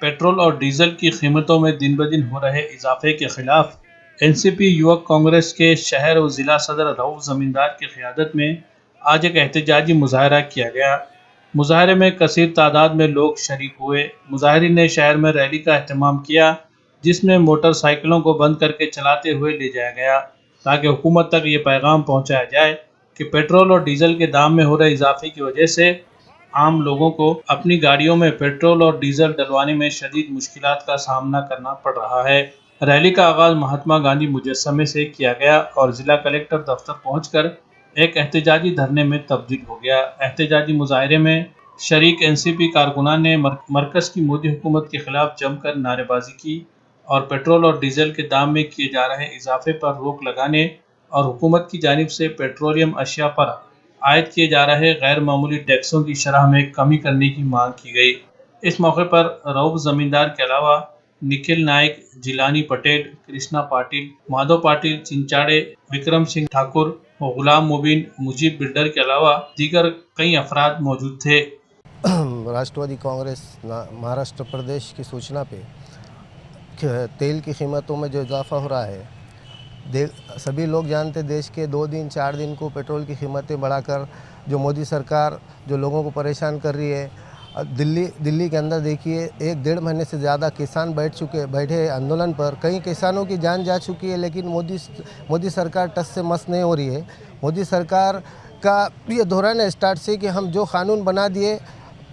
Petrol और diesel की कीमतों में दिन ब दिन हो रहे इजाफे के खिलाफ एनसीपी युवक कांग्रेस के शहर और जिला सदर रऊफ जमींदार की क़यादत में आज एक एहतजाजी मुजाहरा किया गया। मुजाहरे में कसीर तादाद में लोग शरीक हुए। मुजाहरीन ने शहर में रैली का एहतमाम किया, जिसमें मोटरसाइकिलों को बंद करके चलाते हुए ले जाया गया, ताकि हुकूमत तक ये पैगाम पहुंचाया जाए कि पेट्रोल और डीजल के दाम में हो रहे इजाफे की वजह से आम लोगों को अपनी गाड़ियों में पेट्रोल और डीजल डलवाने में शदीद मुश्किलात का सामना करना पड़ रहा है। रैली का आगाज महात्मा गांधी मुजस्समे से किया गया और जिला कलेक्टर दफ्तर पहुंचकर एक एहतजाजी धरने में तब्दील हो गया। एहतजाजी मुजाहरे में शरीक एनसीपी कारकुनान ने मरकज की मोदी हुकूमत के खिलाफ जमकर नारेबाजी की और पेट्रोल और डीजल के दाम में किए जा रहे इजाफे पर रोक लगाने और हुकूमत की जानिब से पेट्रोलियम अशिया पर आयद किए जा रहे गैर मामूली टैक्सों की शरह में कमी करने की मांग की गई। इस मौके पर रऊफ जमींदार के अलावा निखिल नायक, जिलानी पटेल, कृष्णा पाटिल, माधव पाटिल चिंचाड़े, विक्रम सिंह ठाकुर, गुलाम मुबीन, मुजीब बिल्डर के अलावा दीगर कई अफराद मौजूद थे। राष्ट्रवादी कांग्रेस महाराष्ट्र प्रदेश की सूचना पे तेल की कीमतों में जो इजाफा हो रहा है, सभी लोग जानते देश के 2 दिन 4 दिन को पेट्रोल की कीमतें बढ़ाकर जो मोदी सरकार जो लोगों को परेशान कर रही है। दिल्ली के अंदर देखिए 1-1.5 महीने से ज़्यादा किसान बैठे आंदोलन पर। कई किसानों की जान जा चुकी है, लेकिन मोदी सरकार टस से मस नहीं हो रही है। मोदी सरकार का ये धोरण स्टार्ट से कि हम जो कानून बना दिए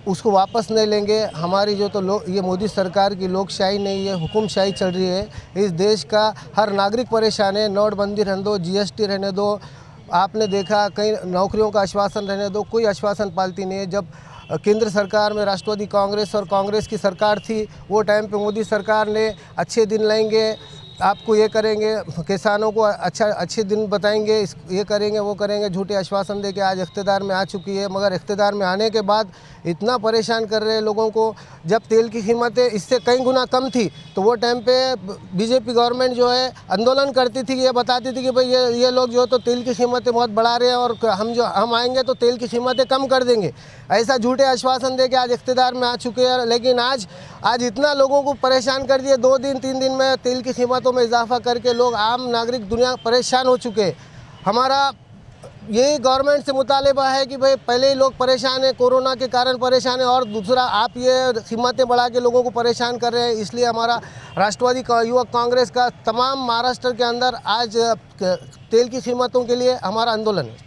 उसको वापस नहीं लेंगे। हमारी जो ये मोदी सरकार की लोकशाही नहीं है, हुकुमशाही चल रही है। इस देश का हर नागरिक परेशान है। नोटबंदी रहने दो, जीएसटी रहने दो, आपने देखा कई नौकरियों का आश्वासन रहने दो, कोई आश्वासन पालती नहीं है। जब केंद्र सरकार में राष्ट्रवादी कांग्रेस और कांग्रेस की सरकार थी, वो टाइम पे मोदी सरकार ने अच्छे दिन लाएंगे, आपको ये करेंगे, किसानों को अच्छे दिन बताएंगे, ये करेंगे वो करेंगे, झूठे आश्वासन देके आज इख्तिदार में आ चुकी है। मगर इख्तिदार में आने के बाद इतना परेशान कर रहे हैं लोगों को। जब तेल की कीमतें इससे कई गुना कम थी तो वो टाइम पे बीजेपी गवर्नमेंट जो है आंदोलन करती थी, ये बताती थी कि भाई ये लोग जो तो तेल की कीमतें बहुत बढ़ा रहे हैं और हम आएंगे तो तेल की कीमतें कम कर देंगे। ऐसा झूठे आश्वासन दे के आज इख्तिदार में आ चुके हैं। लेकिन आज इतना लोगों को परेशान कर दिए, 2 दिन 3 दिन में तेल की कीमतों में इजाफा करके लोग आम नागरिक दुनिया परेशान हो चुके हैं। हमारा यही गवर्नमेंट से मुतालिबा है कि भाई पहले ही लोग परेशान हैं, कोरोना के कारण परेशान है, और दूसरा आप ये कीमतें बढ़ा के लोगों को परेशान कर रहे हैं। इसलिए हमारा राष्ट्रवादी युवक कांग्रेस का तमाम महाराष्ट्र के अंदर आज तेल की कीमतों के लिए हमारा आंदोलन है।